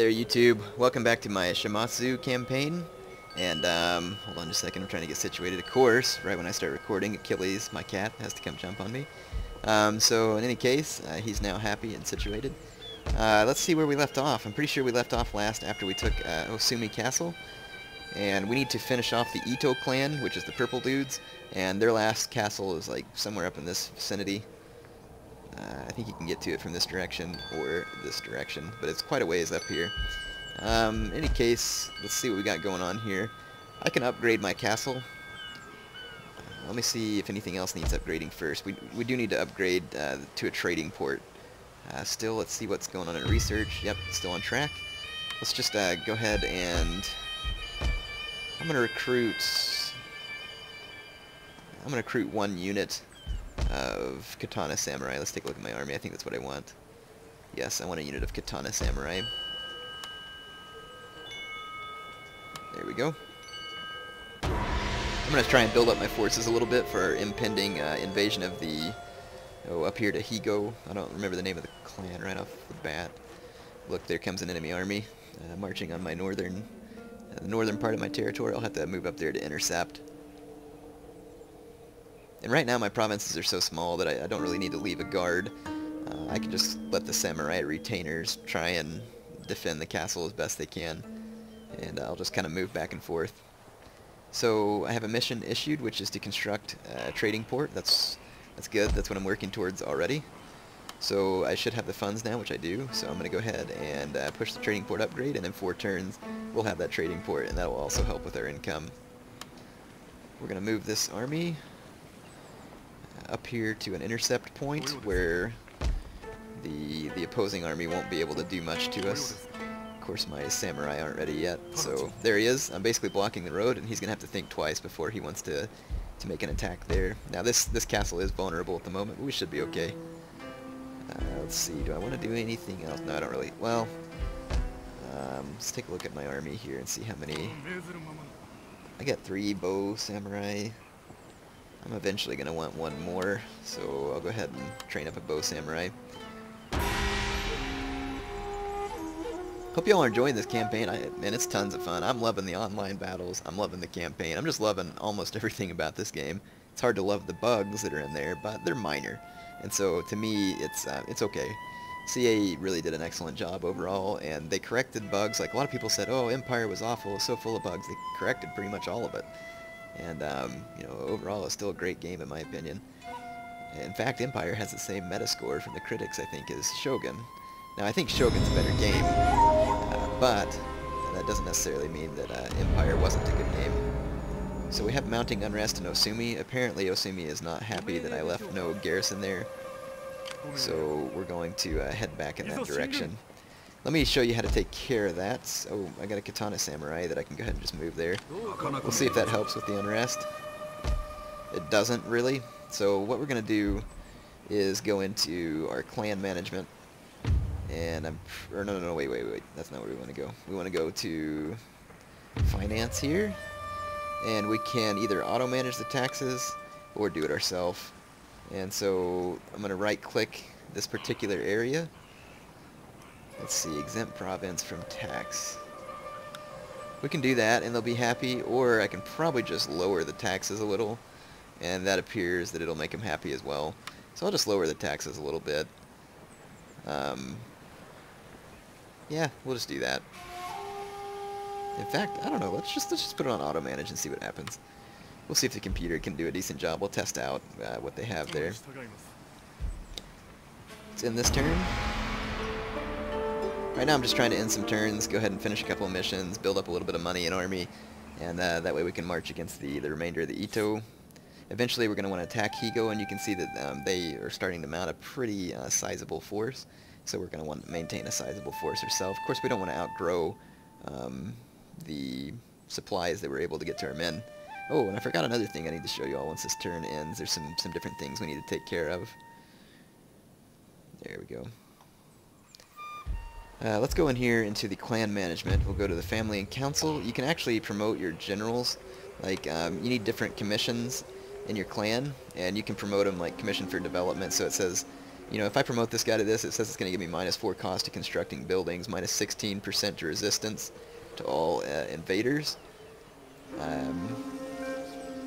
there, YouTube. Welcome back to my Shimazu campaign. And, hold on just a second, I'm trying to get situated. Of course, right when I start recording, Achilles, my cat, has to come jump on me. So, in any case, he's now happy and situated. Let's see where we left off. I'm pretty sure we left off last after we took Osumi Castle. And we need to finish off the Ito clan, which is the purple dudes. And their last castle is, like, somewhere up in this vicinity. I think you can get to it from this direction or this direction, but it's quite a ways up here. In any case, let's see what we got going on here. I can upgrade my castle. Let me see if anything else needs upgrading first. We do need to upgrade to a trading port. Still, let's see what's going on in research. Yep, still on track. Let's just go ahead and I'm gonna recruit one unit of Katana Samurai. Let's take a look at my army. I think that's what I want. Yes, I want a unit of Katana Samurai. There we go. I'm going to try and build up my forces a little bit for our impending invasion of the... up here to Higo. I don't remember the name of the clan right off the bat. Look, there comes an enemy army marching on my northern part of my territory. I'll have to move up there to intercept. And right now my provinces are so small that I don't really need to leave a guard. I can just let the samurai retainers try and defend the castle as best they can. And I'll just kind of move back and forth. So I have a mission issued, which is to construct a trading port. That's good. That's what I'm working towards already. So I should have the funds now, which I do. So I'm going to go ahead and push the trading port upgrade, and in 4 turns we'll have that trading port, and that will also help with our income. We're going to move this army up here to an intercept point where the opposing army won't be able to do much to us. Of course, my samurai aren't ready yet, so there he is. I'm basically blocking the road, and he's gonna have to think twice before he wants to make an attack there. Now this castle is vulnerable at the moment, but we should be okay. Let's see, do I want to do anything else? No, I don't really. Well, let's take a look at my army here and see how many. I got 3 bow samurai. I'm eventually going to want 1 more, so I'll go ahead and train up a bow samurai. Hope y'all are enjoying this campaign. Man, it's tons of fun. I'm loving the online battles. I'm loving the campaign. I'm just loving almost everything about this game. It's hard to love the bugs that are in there, but they're minor. And so, to me, it's okay. CA really did an excellent job overall, and they corrected bugs. Like, a lot of people said, oh, Empire was awful, it was so full of bugs. They corrected pretty much all of it. And, you know, overall, it's still a great game in my opinion. In fact, Empire has the same metascore from the critics, I think, as Shogun. Now, I think Shogun's a better game, but that doesn't necessarily mean that Empire wasn't a good game. So we have mounting unrest in Osumi. Apparently, Osumi is not happy that I left no garrison there. So we're going to head back in that direction. Let me show you how to take care of that. Oh, I got a Katana Samurai that I can go ahead and just move there. We'll see if that helps with the unrest. It doesn't really. So what we're going to do is go into our clan management. And no, wait. That's not where we want to go. We want to go to finance here. And we can either auto-manage the taxes or do it ourselves. And so I'm going to right-click this particular area. Let's see, exempt province from tax. We can do that and they'll be happy, or I can probably just lower the taxes a little, and that appears that it'll make them happy as well. So I'll just lower the taxes a little bit. Yeah, we'll just do that. In fact, I don't know, let's just put it on auto manage and see what happens. We'll see if the computer can do a decent job. We'll test out what they have there. It's in this turn. Right now I'm just trying to end some turns, go ahead and finish a couple of missions, build up a little bit of money in army, and that way we can march against the remainder of the Ito. Eventually we're going to want to attack Higo, and you can see that they are starting to mount a pretty sizable force, so we're going to want to maintain a sizable force ourselves. Of course, we don't want to outgrow the supplies that we're able to get to our men. Oh, and I forgot another thing I need to show you all once this turn ends. There's some different things we need to take care of. There we go. Let's go in here into the clan management. We'll go to the family and council. You can actually promote your generals. Like, you need different commissions in your clan, and you can promote them like commission for development. So it says You know, if I promote this guy to this, it says it's going to give me -4 cost to constructing buildings, -16% to resistance to all invaders.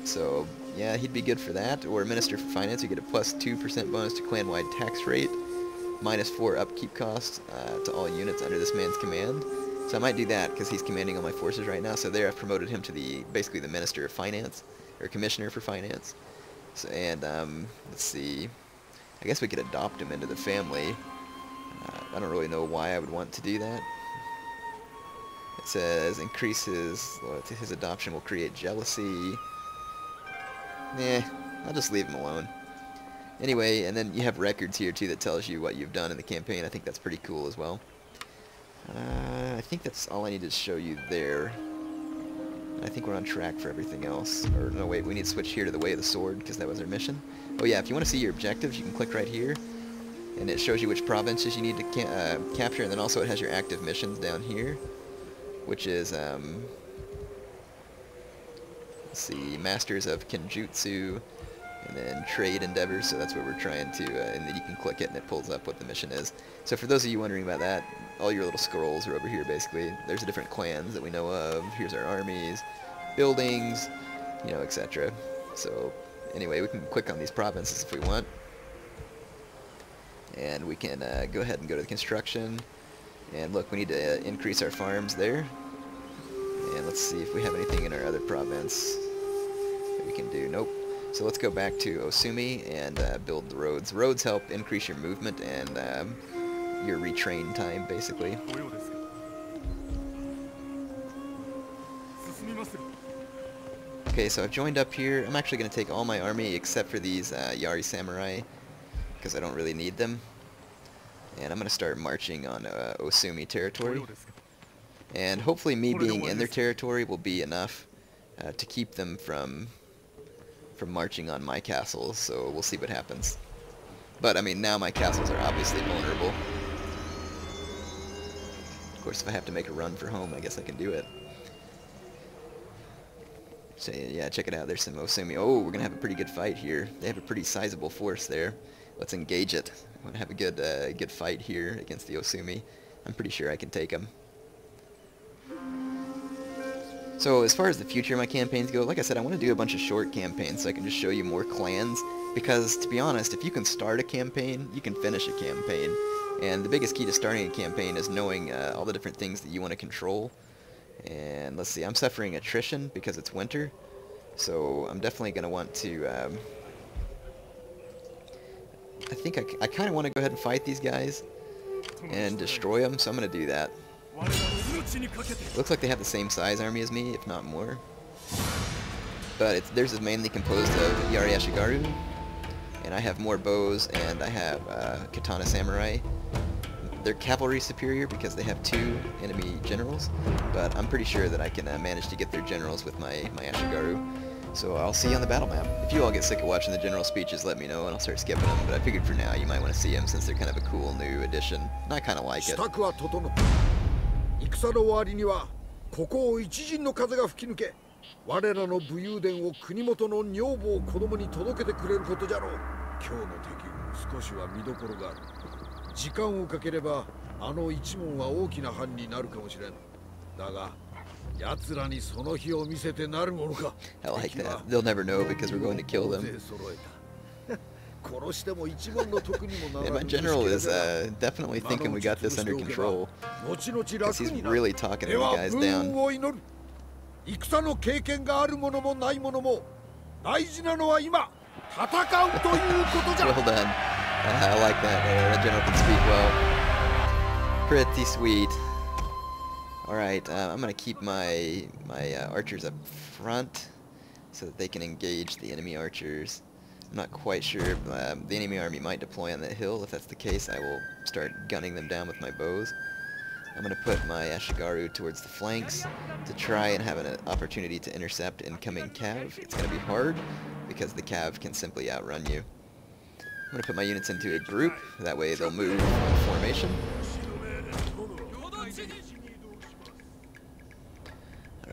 So, yeah, he'd be good for that. Or Minister for Finance, you get a +2% bonus to clan-wide tax rate, -4 upkeep costs to all units under this man's command. So I might do that, because he's commanding all my forces right now. So there I've promoted him to basically the Minister of Finance, or Commissioner for Finance. So, and, let's see, I guess we could adopt him into the family. I don't really know why I would want to do that. It says, his adoption will create jealousy. I'll just leave him alone. Anyway, and then you have records here too that tells you what you've done in the campaign. I think that's pretty cool as well. I think that's all I need to show you there. I think we're on track for everything else. Or no, wait, we need to switch here to the Way of the Sword because that was our mission. Oh yeah, if you want to see your objectives, you can click right here, and it shows you which provinces you need to capture, and then also it has your active missions down here, which is let's see, Masters of Kenjutsu, and then Trade Endeavors, so that's what we're trying to, and then you can click it and it pulls up what the mission is. So for those of you wondering about that, all your little scrolls are over here basically. There's the different clans that we know of, here's our armies, buildings, you know, etc. So anyway, we can click on these provinces if we want, and we can go ahead and go to the construction, and look, we need to increase our farms there, and let's see if we have anything in our other province that we can do. Nope. So let's go back to Osumi and build the roads. Roads help increase your movement and your retrain time, basically. Okay, so I've joined up here. I'm actually going to take all my army except for these Yari Samurai, because I don't really need them. And I'm going to start marching on Osumi territory. And hopefully me being in their territory will be enough to keep them from marching on my castles, so we'll see what happens. But, I mean, now my castles are obviously vulnerable. Of course, if I have to make a run for home, I guess I can do it. So, yeah, check it out. There's some Osumi. Oh, we're going to have a pretty good fight here. They have a pretty sizable force there. Let's engage it. I'm going to have a good fight here against the Osumi. I'm pretty sure I can take them. So as far as the future of my campaigns go, like I said, I want to do a bunch of short campaigns so I can just show you more clans, because to be honest, if you can start a campaign, you can finish a campaign. And the biggest key to starting a campaign is knowing all the different things that you want to control. And let's see, I'm suffering attrition because it's winter, so I'm definitely going to want to, I think I kind of want to go ahead and fight these guys and destroy them, so I'm going to do that. Looks like they have the same size army as me, if not more. But theirs is mainly composed of Yari Ashigaru, and I have more bows, and I have Katana Samurai. They're cavalry superior because they have 2 enemy generals, but I'm pretty sure that I can manage to get their generals with my Ashigaru. So I'll see you on the battle map. If you all get sick of watching the general speeches, let me know and I'll start skipping them, but I figured for now you might want to see them since they're kind of a cool new addition, and I kind of like it. 戦の終わりにはここを一陣の風が吹き抜け、我らの武勇伝を国元の女房を子供に届けてくれることじゃろう。今日の敵軍少しは見どころがある。時間をかければあの一門は大きな藩になるかもしれん。だが奴らにその日を見せてなるものか。I like that. They'll never know because we're going to kill them. And my general is definitely thinking we got this under control, because he's really talking these guys down. Well done. I like that. That general can speak well. Pretty sweet. Alright, I'm going to keep my archers up front so that they can engage the enemy archers. I'm not quite sure. The enemy army might deploy on that hill. If that's the case, I will start gunning them down with my bows. I'm going to put my Ashigaru towards the flanks to try and have an opportunity to intercept incoming cav. It's going to be hard because the cav can simply outrun you. I'm going to put my units into a group. That way they'll move in formation.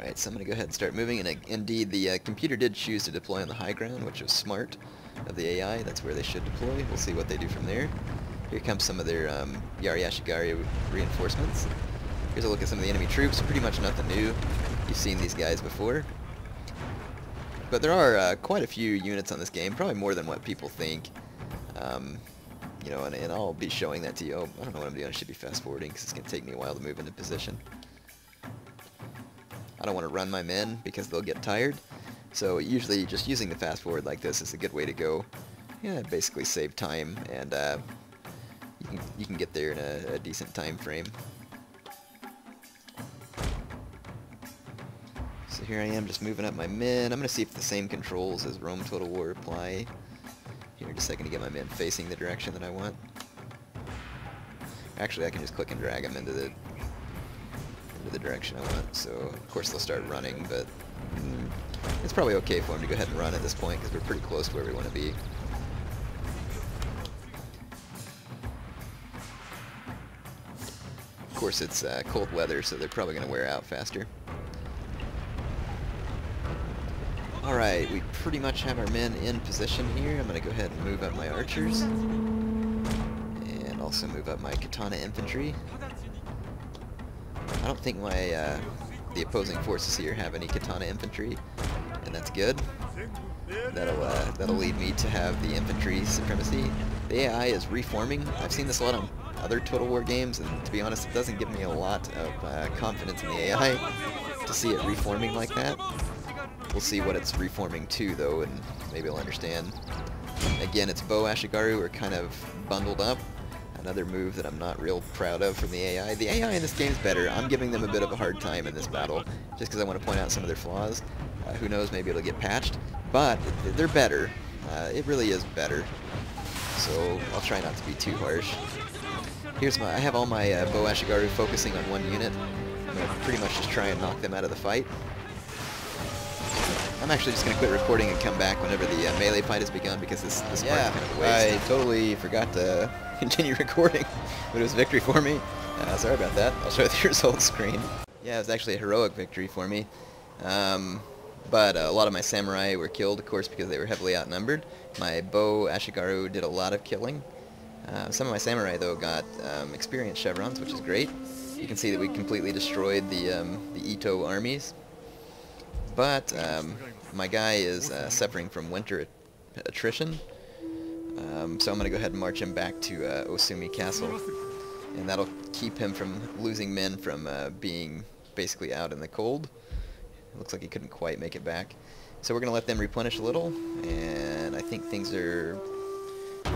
Alright, so I'm going to go ahead and start moving, and indeed the computer did choose to deploy on the high ground, which was smart of the AI. That's where they should deploy. We'll see what they do from there. Here comes some of their Yari Ashigari reinforcements. Here's a look at some of the enemy troops. Pretty much nothing new. You've seen these guys before. But there are quite a few units on this game, probably more than what people think. You know, and I'll be showing that to you. Oh, I don't know what I'm doing. I should be fast forwarding because it's going to take me a while to move into position. I don't want to run my men because they'll get tired. So usually just using the fast forward like this is a good way to go. Yeah, basically save time, and you can get there in a decent time frame. So here I am just moving up my men. I'm going to see if the same controls as Rome Total War apply. Here in just a second to get my men facing the direction that I want. Actually, I can just click and drag them into the direction I want. So of course they'll start running, but it's probably okay for them to go ahead and run at this point because we're pretty close to where we want to be. Of course it's cold weather, so they're probably going to wear out faster. Alright, we pretty much have our men in position here. I'm going to go ahead and move up my archers. And also move up my katana infantry. I don't think my the opposing forces here have any katana infantry, and that's good. That'll lead me to have the infantry supremacy. The AI is reforming. I've seen this a lot on other Total War games, and to be honest, it doesn't give me a lot of confidence in the AI to see it reforming like that. We'll see what it's reforming to, though, and maybe I'll understand. Again, it's Bow Ashigaru are kind of bundled up. Another move that I'm not real proud of from the AI. The AI in this game is better. I'm giving them a bit of a hard time in this battle, just because I want to point out some of their flaws. Who knows, maybe it'll get patched. But they're better. It really is better. So I'll try not to be too harsh. Here's I have all my Bow Ashigaru focusing on one unit. I'm going to pretty much just try and knock them out of the fight. I'm actually just going to quit recording and come back whenever the melee fight has begun, because this part's kind of a waste. I totally forgot to continue recording, but it was a victory for me. Sorry about that. I'll show you the results screen. Yeah, it was actually a heroic victory for me. But a lot of my samurai were killed, of course, because they were heavily outnumbered. My Bow Ashigaru did a lot of killing. Some of my samurai, though, got experience chevrons, which is great. You can see that we completely destroyed the Ito armies. But my guy is suffering from winter attrition, so I'm going to go ahead and march him back to Osumi Castle, and that'll keep him from losing men from being basically out in the cold. It looks like he couldn't quite make it back. So we're going to let them replenish a little, and I think things are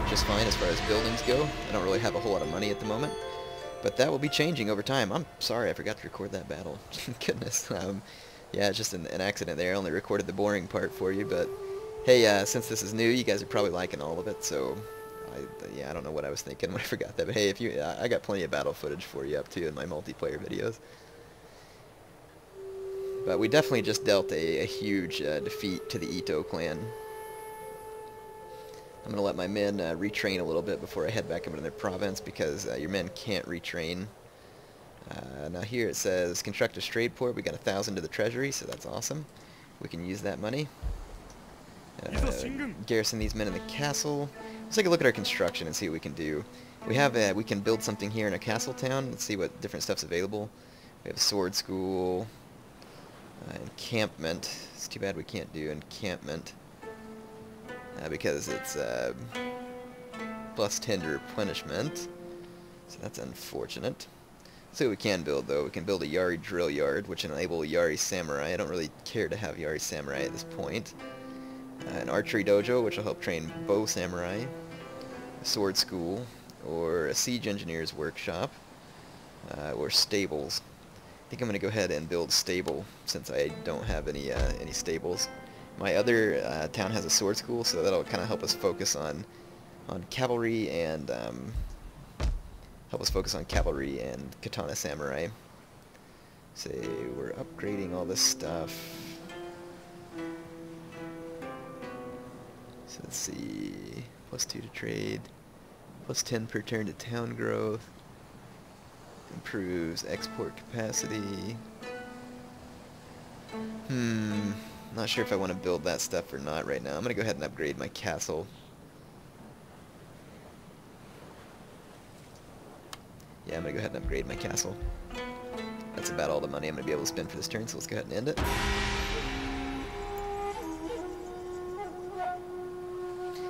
just fine as far as buildings go. I don't really have a whole lot of money at the moment, but that will be changing over time. I'm sorry I forgot to record that battle. Goodness. Yeah, it's just an accident there. I only recorded the boring part for you, but hey, since this is new, you guys are probably liking all of it, so I don't know what I was thinking when I forgot that, but hey, if you, I got plenty of battle footage for you up too in my multiplayer videos. But we definitely just dealt a huge defeat to the Ito clan. I'm going to let my men retrain a little bit before I head back into their province, because your men can't retrain. Now here it says construct a trade port. We got 1,000 to the treasury, so that's awesome. We can use that money. Garrison these men in the castle. Let's take a look at our construction and see what we can do. We have we can build something here in a castle town. Let's see what different stuff's available. We have a sword school, encampment. It's too bad we can't do encampment because it's plus 10 to replenishment. So that's unfortunate. Let's see what we can build, though. We can build a Yari drill yard, which will enable Yari samurai. I don't really care to have Yari samurai at this point. An archery dojo, which will help train bow samurai. A sword school, or a siege engineer's workshop, or stables. I think I'm going to go ahead and build stable, since I don't have any stables. My other town has a sword school, so that'll kind of help us focus on cavalry and katana samurai. So we're upgrading all this stuff. So let's see, plus 2 to trade, plus 10 per turn to town growth, improves export capacity. Not sure if I want to build that stuff or not right now. I'm going to go ahead and upgrade my castle. Yeah, I'm going to go ahead and upgrade my castle. That's about all the money I'm going to be able to spend for this turn, so let's go ahead and end it.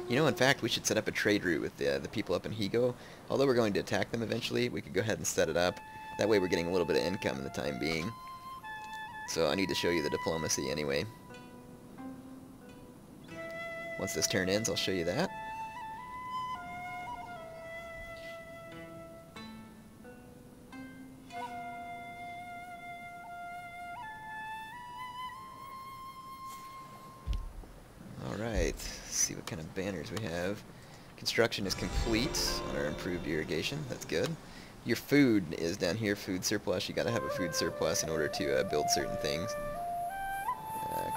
You know, in fact, we should set up a trade route with the people up in Higo. Although we're going to attack them eventually, we could go ahead and set it up. That way we're getting a little bit of income in the time being. So I need to show you the diplomacy anyway. Once this turn ends, I'll show you that. Alright, let's see what kind of banners we have. Construction is complete on our improved irrigation. That's good. Your food is down here, food surplus. You gotta have a food surplus in order to build certain things.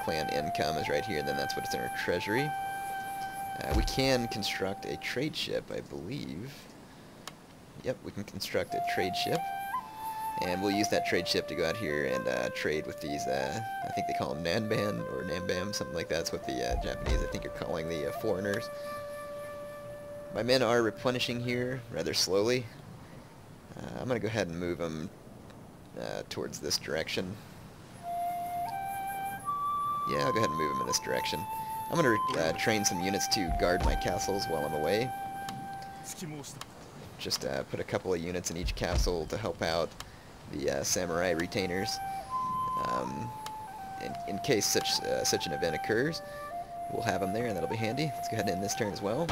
Clan income is right here, and then that's what's in our treasury. We can construct a trade ship, I believe. Yep, we can construct a trade ship. And we'll use that trade ship to go out here and trade with these, I think they call them Nanban or Nambam, something like that. That's what the Japanese, I think, are calling the foreigners. My men are replenishing here rather slowly. I'm going to go ahead and move them towards this direction. Yeah, I'll go ahead and move them in this direction. I'm going to train some units to guard my castles while I'm away. Just put a couple of units in each castle to help out the samurai retainers. In case such an event occurs, we'll have them there, and that'll be handy. Let's go ahead and end this turn as well.